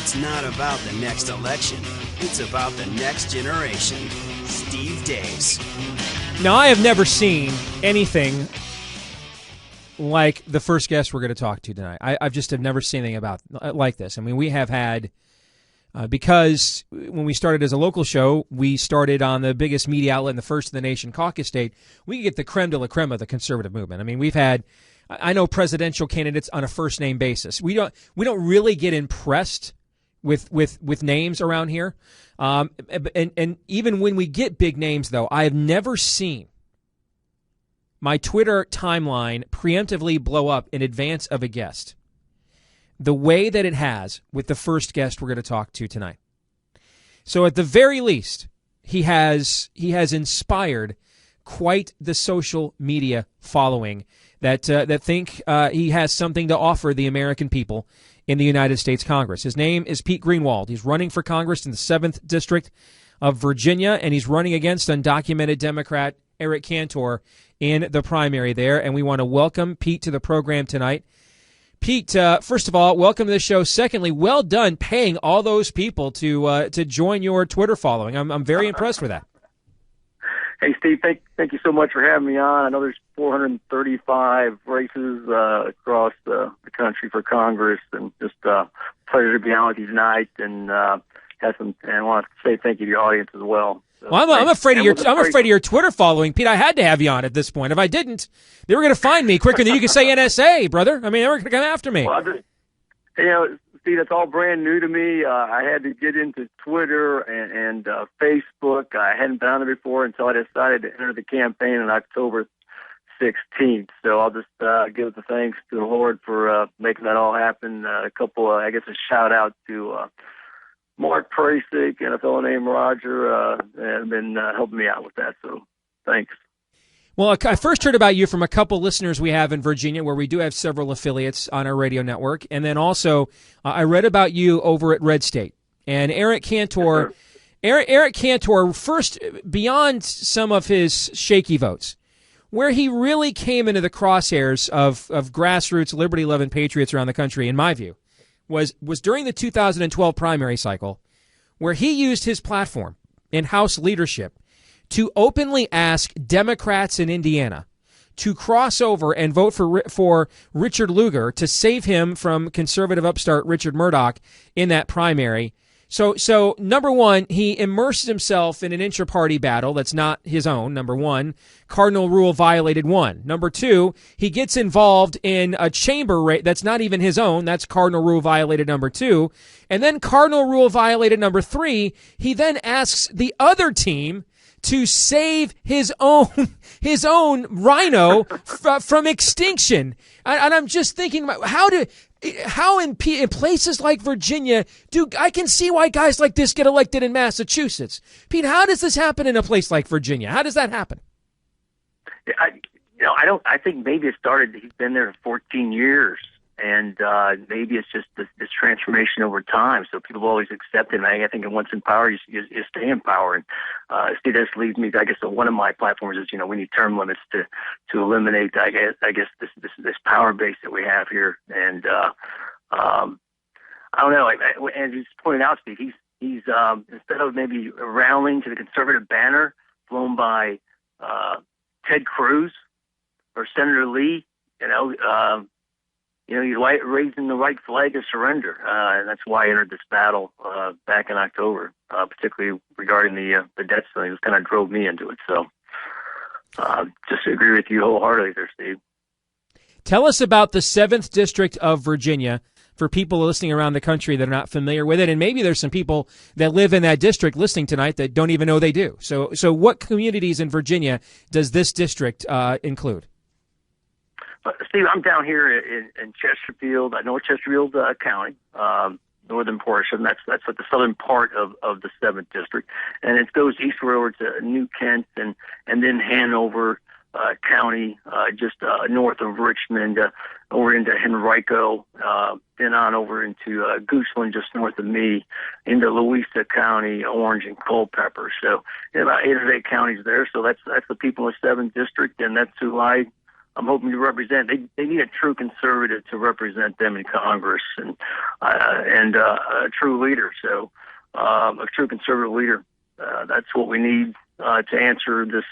It's not about the next election. It's about the next generation. Steve Deace. Now, I have never seen anything like the first guest we're going to talk to tonight. I've just have never seen anything like this. I mean, we have had, because when we started as a local show, we started on the biggest media outlet in the first in the nation, caucus state. We get the creme de la creme of the conservative movement. I mean, we've had, I know presidential candidates on a first name basis. We don't really get impressed with names around here. And even when we get big names, though, I have never seen my Twitter timeline preemptively blow up in advance of a guest the way that it has with the first guest we're going to talk to tonight. So at the very least, he has inspired quite the social media following that think he has something to offer the American people in the United States Congress. His name is Pete Greenwald. He's running for Congress in the 7th District of Virginia, and he's running against undocumented Democrat Eric Cantor in the primary there. And we want to welcome Pete to the program tonight. Pete, first of all, welcome to the show. Secondly, well done paying all those people to join your Twitter following. I'm very impressed with that. Hey, Steve, thank you so much for having me on. I know there's 435 races across the country for Congress, and just pleasure to be on with you tonight. And I want to say thank you to your audience as well. So, well, I'm afraid of your Twitter following, Pete. I had to have you on at this point. If I didn't, they were going to find me quicker than you could say NSA, brother. I mean, they were going to come after me. Well, Steve, that's all brand new to me. I had to get into Twitter and Facebook. I hadn't been on there before until I decided to enter the campaign on October 16th. So I'll just give the thanks to the Lord for making that all happen. A shout out to Mark Prasick and a fellow named Roger have been helping me out with that. So thanks. Well, I first heard about you from a couple listeners we have in Virginia, where we do have several affiliates on our radio network. And then also I read about you over at Red State. And Eric Cantor, Eric Cantor, first, beyond some of his shaky votes, where he really came into the crosshairs of grassroots liberty-loving patriots around the country, in my view, was during the 2012 primary cycle, where he used his platform in House leadership to openly ask Democrats in Indiana to cross over and vote for Richard Lugar to save him from conservative upstart Richard Murdoch in that primary. So number one, he immersed himself in an intra-party battle that's not his own, number one. Cardinal rule violated one. Number two, he gets involved in a chamber race that's not even his own. That's cardinal rule violated number two. And then cardinal rule violated number three. He then asks the other team to save his own rhino from extinction. And I'm just thinking about how in places like Virginia I can see why guys like this get elected in Massachusetts. Pete, how does this happen in a place like Virginia? How does that happen? I think maybe it started. He's been there 14 years, and maybe it's just this transformation over time. So people always accept it. And I think once in power, you stay in power. And Steve, this leads me to, I guess, one of my platforms is, we need term limits to eliminate, I guess this power base that we have here. And I don't know. As you pointed out, Steve, he's instead of maybe rallying to the conservative banner flown by Ted Cruz or Senator Lee, he's raising the white flag of surrender, and that's why I entered this battle back in October, particularly regarding the debt ceiling. It kind of drove me into it. So just agree with you wholeheartedly there, Steve. Tell us about the 7th District of Virginia for people listening around the country that are not familiar with it, and maybe there's some people that live in that district listening tonight that don't even know they do. So what communities in Virginia does this district include? Steve, I'm down here in Chesterfield, North Chesterfield County, northern portion. That's like the southern part of the 7th District, and it goes eastward over to New Kent and then Hanover County, just north of Richmond, over into Henrico, then on over into Goochland, just north of me, into Louisa County, Orange, and Culpeper. So about 8 or 8 counties there. So that's the people in the 7th District, and that's who I I'm hoping to represent. They need a true conservative to represent them in Congress, and a true leader. So a true conservative leader. That's what we need to answer this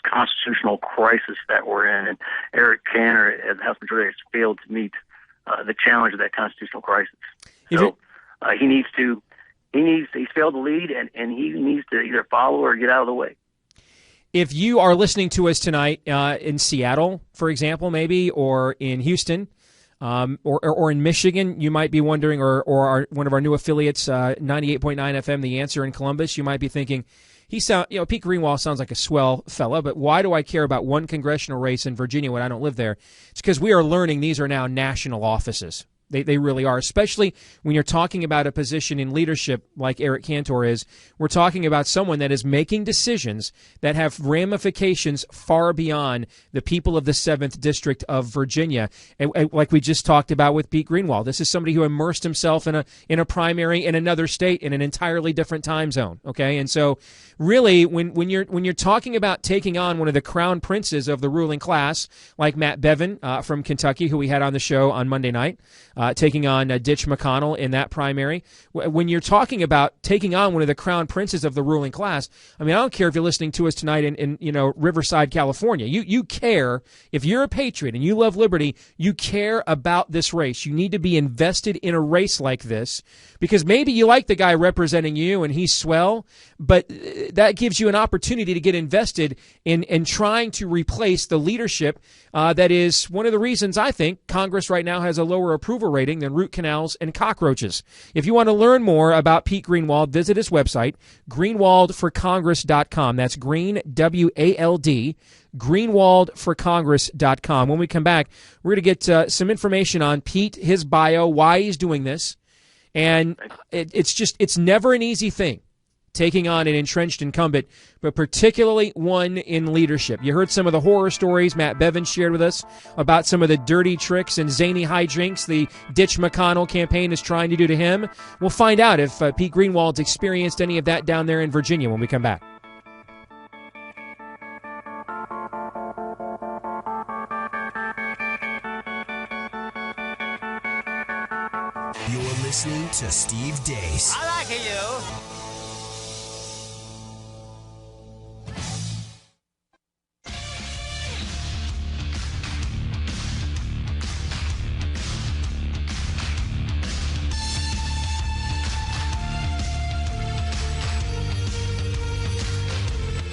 constitutional crisis that we're in. And Eric Cantor, as the House Majority, has failed to meet the challenge of that constitutional crisis. So he's failed to lead, and he needs to either follow or get out of the way. If you are listening to us tonight in Seattle, for example, maybe, or in Houston, or in Michigan, you might be wondering, or one of our new affiliates, 98.9 FM, The Answer in Columbus, you might be thinking, Pete Greenwald sounds like a swell fella, but why do I care about one congressional race in Virginia when I don't live there? It's because we are learning these are now national offices. They really are, especially when you're talking about a position in leadership like Eric Cantor is. We're talking about someone that is making decisions that have ramifications far beyond the people of the 7th District of Virginia, and like we just talked about with Pete Greenwald. This is somebody who immersed himself in a primary in another state in an entirely different time zone. Okay, and so really, when you're talking about taking on one of the crown princes of the ruling class, like Matt Bevin from Kentucky, who we had on the show on Monday night, taking on Ditch McConnell in that primary. When you're talking about taking on one of the crown princes of the ruling class, I mean, I don't care if you're listening to us tonight in Riverside, California. You care, if you're a patriot and you love liberty, you care about this race. You need to be invested in a race like this, because maybe you like the guy representing you and he's swell, but that gives you an opportunity to get invested in trying to replace the leadership that is one of the reasons I think Congress right now has a lower approval rating than root canals and cockroaches. If you want to learn more about Pete Greenwald, visit his website, greenwaldforcongress.com. That's green, W-A-L-D, greenwaldforcongress.com. When we come back, we're going to get some information on Pete, his bio, why he's doing this. And it's never an easy thing, taking on an entrenched incumbent, but particularly one in leadership. You heard some of the horror stories Matt Bevin shared with us about some of the dirty tricks and zany hijinks the Ditch McConnell campaign is trying to do to him. We'll find out if Pete Greenwald's experienced any of that down there in Virginia when we come back. You're listening to Steve Deace. I like you.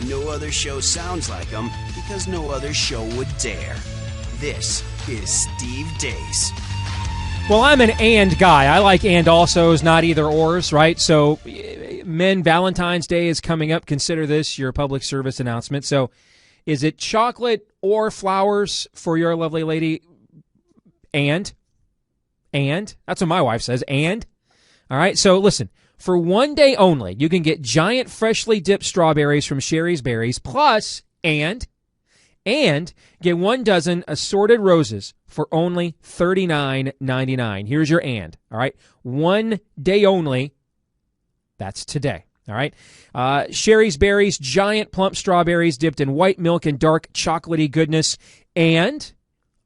No other show sounds like him because no other show would dare. This is Steve Deace. Well, I'm an and guy. I like and alsos, not either ors, right? So, men, Valentine's Day is coming up. Consider this your public service announcement. So, is it chocolate or flowers for your lovely lady? And? That's what my wife says. And? All right. So, listen. For one day only, you can get giant freshly dipped strawberries from Sherry's Berries, plus, and get 1 dozen assorted roses for only $39.99. Here's your and, all right? 1 day only. That's today, all right? Sherry's Berries, giant plump strawberries dipped in white milk and dark chocolatey goodness, and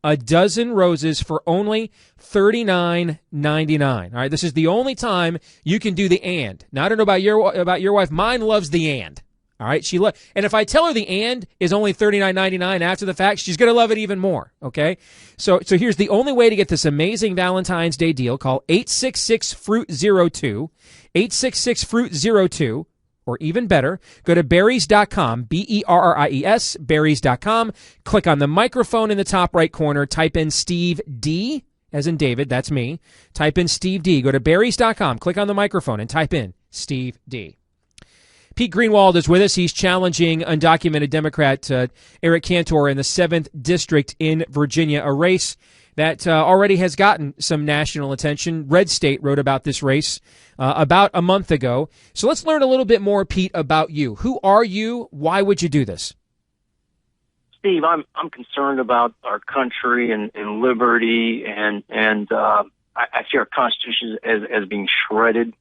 a dozen roses for only $39.99. All right, this is the only time you can do the and. Now, I don't know about your wife. Mine loves the and. All right, and if I tell her the and is only $39.99 after the fact, she's going to love it even more. Okay, so here's the only way to get this amazing Valentine's Day deal. Call 866-FRUIT-02, 866-FRUIT-02. Or even better, go to berries.com, Berries, berries.com. Click on the microphone in the top right corner. Type in Steve D, as in David, that's me. Type in Steve D. Go to berries.com, click on the microphone, and type in Steve D. Pete Greenwald is with us. He's challenging undocumented Democrat Eric Cantor in the 7th District in Virginia, a race that already has gotten some national attention. Red State wrote about this race about a month ago. So let's learn a little bit more, Pete, about you. Who are you? Why would you do this? Steve, I'm concerned about our country and liberty, and I see our Constitution as being shredded,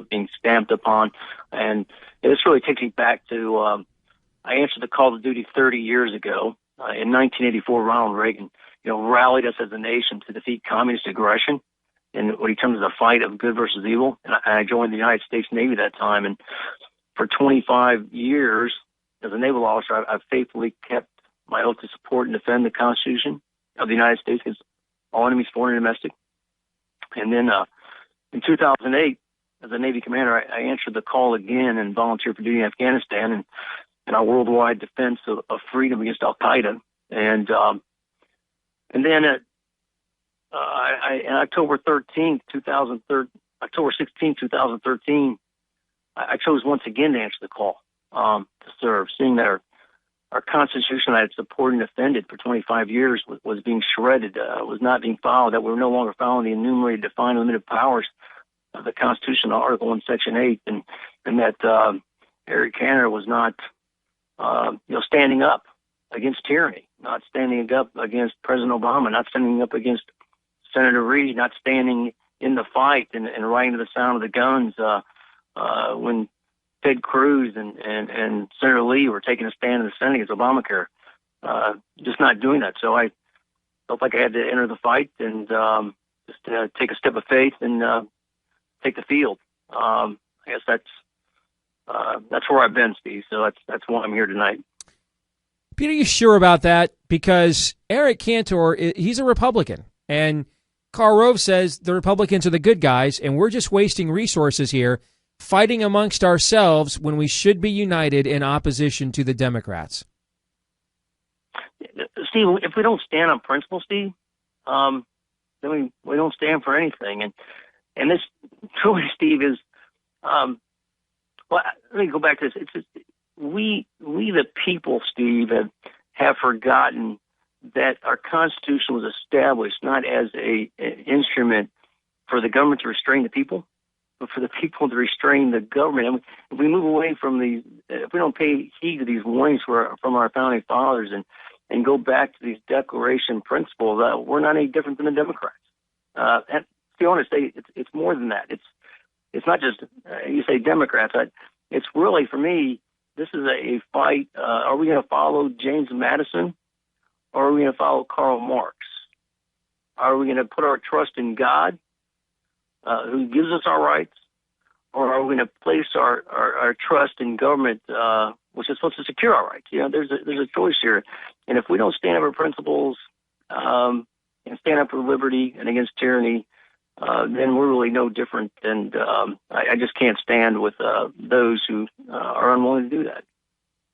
being stamped upon, and this really takes me back to I answered the call to duty 30 years ago. in 1984, Ronald Reagan, rallied us as a nation to defeat communist aggression in what he termed as a fight of good versus evil. And I joined the United States Navy that time. And for 25 years, as a naval officer, I've faithfully kept my oath to support and defend the Constitution of the United States against all enemies, foreign and domestic. And then in 2008, as a Navy commander, I answered the call again and volunteered for duty in Afghanistan and our worldwide defense of freedom against Al Qaeda. And then on October 16, 2013, I chose once again to answer the call to serve, seeing that our Constitution I had supported and defended for 25 years was being shredded, was not being followed, that we were no longer following the enumerated, defined, limited powers of the Constitution, Article 1, Section 8, and that Eric Cantor was not, standing up against tyranny, not standing up against President Obama, not standing up against Senator Reid, not standing in the fight and riding to the sound of the guns when Ted Cruz and Senator Lee were taking a stand in the Senate against Obamacare, just not doing that. So I felt like I had to enter the fight and just take a step of faith and take the field. I guess that's where I've been, Steve. So that's why I'm here tonight. Pete, are you sure about that? Because Eric Cantor, he's a Republican, and Karl Rove says the Republicans are the good guys, and we're just wasting resources here fighting amongst ourselves when we should be united in opposition to the Democrats. Steve, if we don't stand on principle, Steve, then we don't stand for anything. And this truly, Steve, is let me go back to this. It's just, we the people, Steve, have forgotten that our Constitution was established not as an instrument for the government to restrain the people, but for the people to restrain the government. And if we move away from if we don't pay heed to these warnings from our founding fathers and go back to these Declaration principles, we're not any different than the Democrats. And to be honest, it's more than that. It's not just you say Democrats. It's really, for me, this is a fight. Are we going to follow James Madison, or are we going to follow Karl Marx? Are we going to put our trust in God, who gives us our rights, or are we going to place our trust in government, which is supposed to secure our rights? There's a choice here, and if we don't stand up for principles and stand up for liberty and against tyranny, then we're really no different. And I just can't stand with those who are unwilling to do that.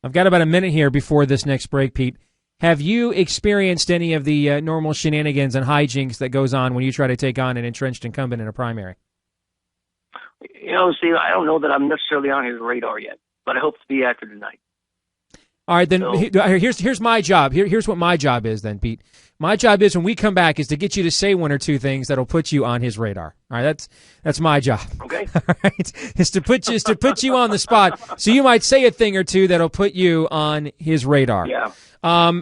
I've got about a minute here before this next break, Pete. Have you experienced any of the normal shenanigans and hijinks that goes on when you try to take on an entrenched incumbent in a primary? Steve, I don't know that I'm necessarily on his radar yet, but I hope to be after tonight. All right, then here's my job. Here's what my job is then, Pete. My job is when we come back is to get you to say one or two things that'll put you on his radar. All right, that's my job. Okay. All right, is to put you on the spot. So you might say a thing or two that'll put you on his radar. Yeah. Well,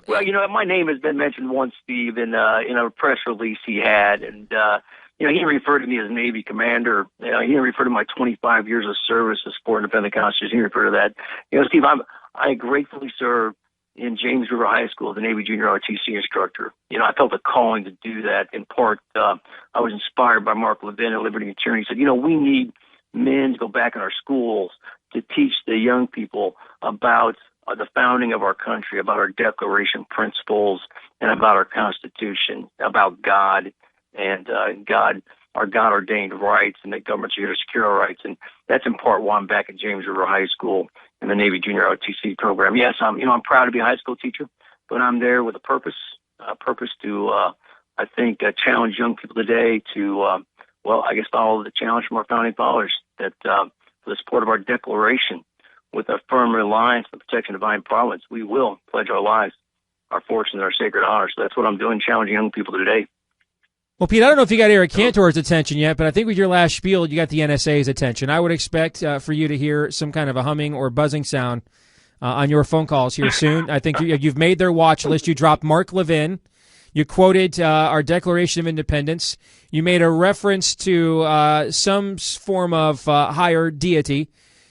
my name has been mentioned once, Steve, in a press release he had, and he didn't refer to me as Navy commander. He didn't refer to my 25 years of service to support and defend the Constitution. He referred to that. Steve, I gratefully served in James River High School as a Navy junior ROTC instructor. I felt a calling to do that. In part, I was inspired by Mark Levin at Liberty and Tyranny. He said, we need men to go back in our schools to teach the young people about the founding of our country, about our Declaration principles, and about our Constitution, about God and our God-ordained rights, and that governments are here to secure our rights. And that's in part why I'm back at James River High School in the Navy Junior ROTC program. Yes, I'm proud to be a high school teacher, but I'm there with a purpose to, I think, challenge young people today to, follow the challenge from our founding fathers that for the support of our Declaration, with a firm reliance on the protection of divine providence, we will pledge our lives, our fortunes, and our sacred honor. So that's what I'm doing, challenging young people today. Well, Pete, I don't know if you got Eric Cantor's attention yet, but I think with your last spiel, you got the NSA's attention. I would expect for you to hear some kind of a humming or buzzing sound on your phone calls here soon. I think you've made their watch list. You dropped Mark Levin. You quoted our Declaration of Independence. You made a reference to some form of higher deity.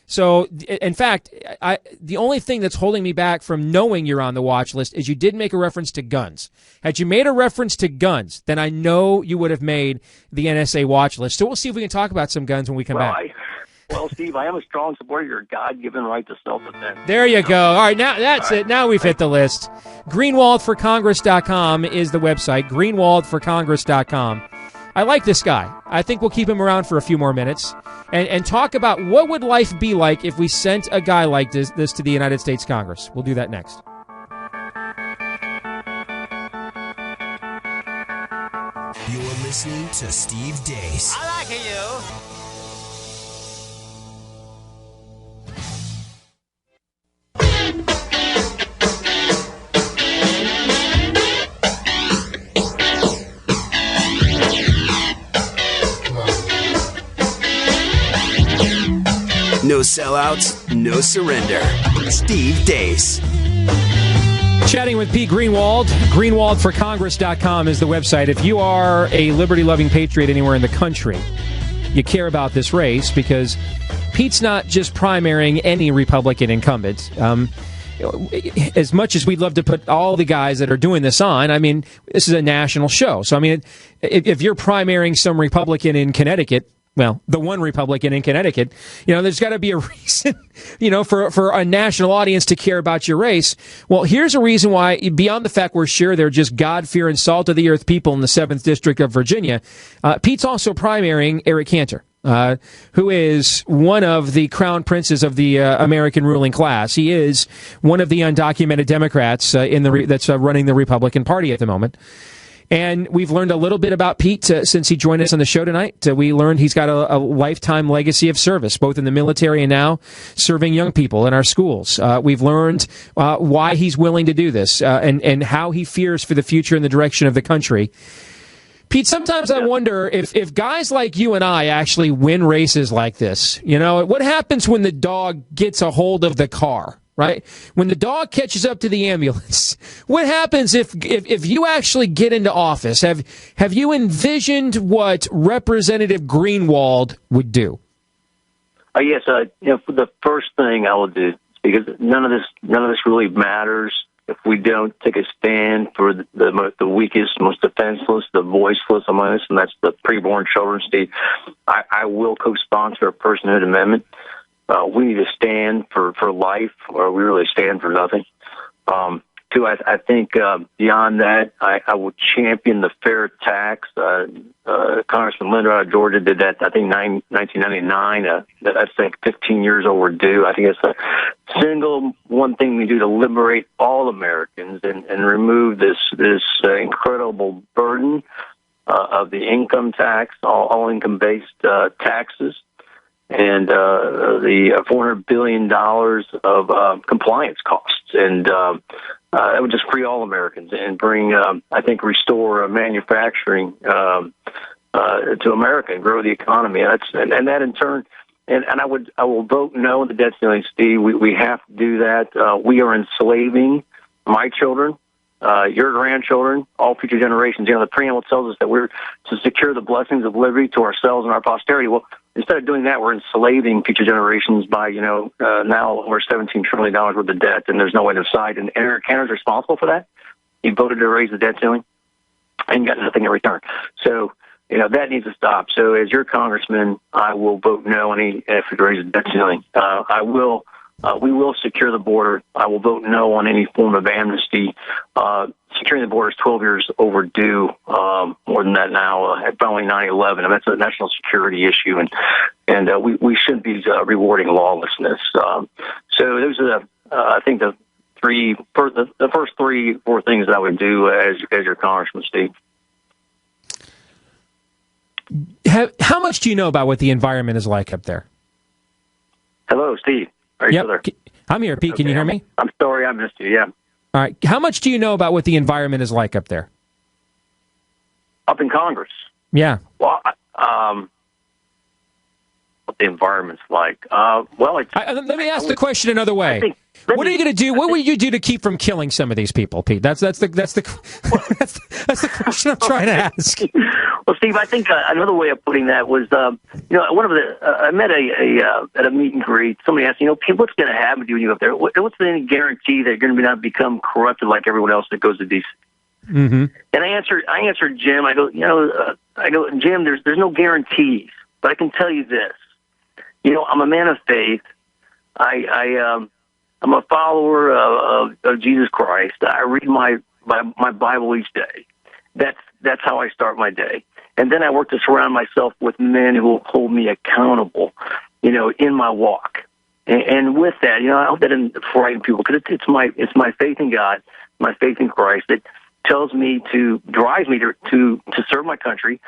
So, in fact, the only thing that's holding me back from knowing you're on the watch list is you did make a reference to guns. Had you made a reference to guns, then I know you would have made the NSA watch list. So we'll see if we can talk about some guns when we come back. Well, Steve, I am a strong supporter of your God-given right to self-defense. There you go. All right, now that's it. Now we've hit the list. Greenwaldforcongress.com is the website. Greenwaldforcongress.com. I like this guy. I think we'll keep him around for a few more minutes and talk about what would life be like if we sent a guy like this to the United States Congress. We'll do that next. You're listening to Steve Deace. I like you. No sellouts, no surrender. Steve Deace. Chatting with Pete Greenwald. Greenwaldforcongress.com is the website. If you are a liberty-loving patriot anywhere in the country, you care about this race because Pete's not just primarying any Republican incumbent. As much as we'd love to put all the guys that are doing this on, I mean, this is a national show. So, I mean, if you're primarying some Republican in Connecticut, well, the one Republican in Connecticut, there's got to be a reason, for a national audience to care about your race. Well, here's a reason why, beyond the fact we're sure they're just God-fearing, salt-of-the-earth people in the 7th District of Virginia, Pete's also primarying Eric Cantor, who is one of the crown princes of the American ruling class. He is one of the undocumented Democrats that's running the Republican Party at the moment. And we've learned a little bit about Pete since he joined us on the show tonight. We learned he's got a lifetime legacy of service, both in the military and now serving young people in our schools. We've learned why he's willing to do this and how he fears for the future and the direction of the country. Pete, sometimes I wonder if guys like you and I actually win races like this. What happens when the dog gets a hold of the car? Right? When the dog catches up to the ambulance, what happens if you actually get into office? Have you envisioned what Representative Greenwald would do? Yes, the first thing I will do, because none of this really matters if we don't take a stand for the weakest, most defenseless, the voiceless among us, and that's the preborn children, Steve. I will co-sponsor a personhood amendment. We need to stand for life, or we really stand for nothing. Two, I think beyond that, I will champion the fair tax. Congressman Linder out of Georgia did that, I think, 1999. That's like 15 years overdue. I think it's the single one thing we do to liberate all Americans and remove this incredible burden of the income tax, all income-based taxes. And the $400 billion of compliance costs. And that would just free all Americans and bring, restore manufacturing to America and grow the economy. And that in turn, and I will vote no on the debt ceiling, Steve. We have to do that. We are enslaving my children, your grandchildren, all future generations. The preamble tells us that we're to secure the blessings of liberty to ourselves and our posterity. Well, instead of doing that, we're enslaving future generations by, now over $17 trillion worth of debt, and there's no way to decide. And Eric Cantor's responsible for that. He voted to raise the debt ceiling and got nothing in return. So, that needs to stop. So as your congressman, I will vote no on any effort to raise the debt ceiling. We will secure the border. I will vote no on any form of amnesty. Securing the border is 12 years overdue, more than that now, following 9/11. And that's a national security issue, and we shouldn't be rewarding lawlessness. So those are the first 3-4 things that I would do as your congressman, Steve. How much do you know about what the environment is like up there? Hello, Steve. Are you still there? I'm here, Pete. Okay. Can you hear me? I'm sorry, I missed you. Yeah. All right. How much do you know about what the environment is like up there? Up in Congress? Yeah. Well, what the environment's like. Well, let me ask the question another way. What are you going to do? What will you do to keep from killing some of these people, Pete? That's the question I'm trying to ask. Well, Steve, I think another way of putting that was, I met at a meet and greet. Somebody asked, Pete, what's going to happen to you when you go up there? What's the guarantee that you're going to not become corrupted like everyone else that goes to D.C.? Mm-hmm. And I answered Jim. I go, Jim, there's no guarantees, but I can tell you this. I'm a man of faith. I'm a follower of Jesus Christ. I read my Bible each day. That's how I start my day. And then I work to surround myself with men who will hold me accountable, in my walk. And with that, I hope that doesn't frighten people, because it's my faith in God, my faith in Christ that drives me to serve my country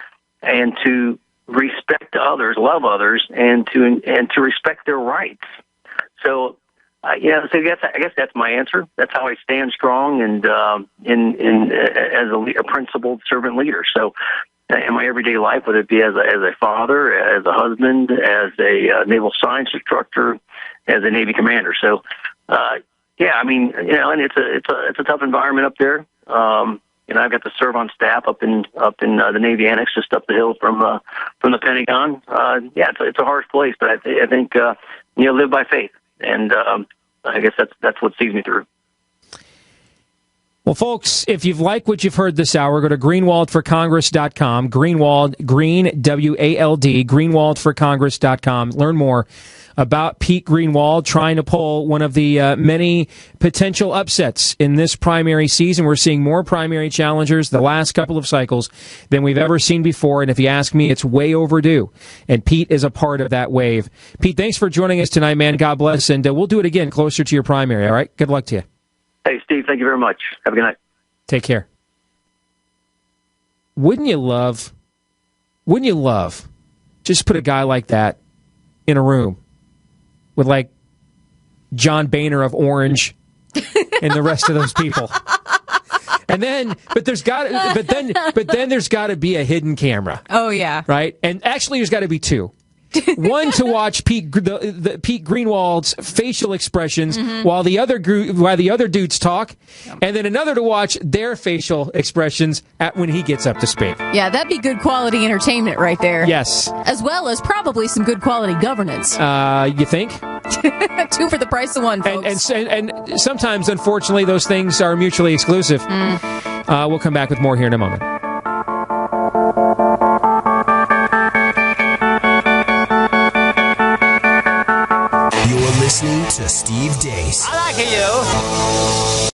and to respect others, love others, and to respect their rights. So, I guess that's my answer. That's how I stand strong and as a principled servant leader. So, in my everyday life, whether it be as a father, as a husband, as a naval science instructor, as a Navy commander. So, and it's a tough environment up there. I've got to serve on staff up in the Navy Annex, just up the hill from the Pentagon. It's a harsh place, but I think live by faith, and I guess that's what sees me through. Well, folks, if you've liked what you've heard this hour, go to greenwaldforcongress.com. Greenwald, green, W-A-L-D, greenwaldforcongress.com. Learn more about Pete Greenwald trying to pull one of the many potential upsets in this primary season. We're seeing more primary challengers the last couple of cycles than we've ever seen before, and if you ask me, it's way overdue, and Pete is a part of that wave. Pete, thanks for joining us tonight, man. God bless, and we'll do it again closer to your primary, all right? Good luck to you. Hey, Steve, thank you very much. Have a good night. Take care. Wouldn't you love, just put a guy like that in a room with like John Boehner of Orange and the rest of those people. And then, but then there's got to be a hidden camera. Oh yeah. Right? And actually there's got to be two. One to watch Pete Greenwald's facial expressions while the other dudes talk, and then another to watch their facial expressions when he gets up to speak. Yeah, that'd be good quality entertainment right there. Yes, as well as probably some good quality governance. You think? Two for the price of one, folks. And sometimes, unfortunately, those things are mutually exclusive. We'll come back with more here in a moment. Listening to Steve Deace. I like you.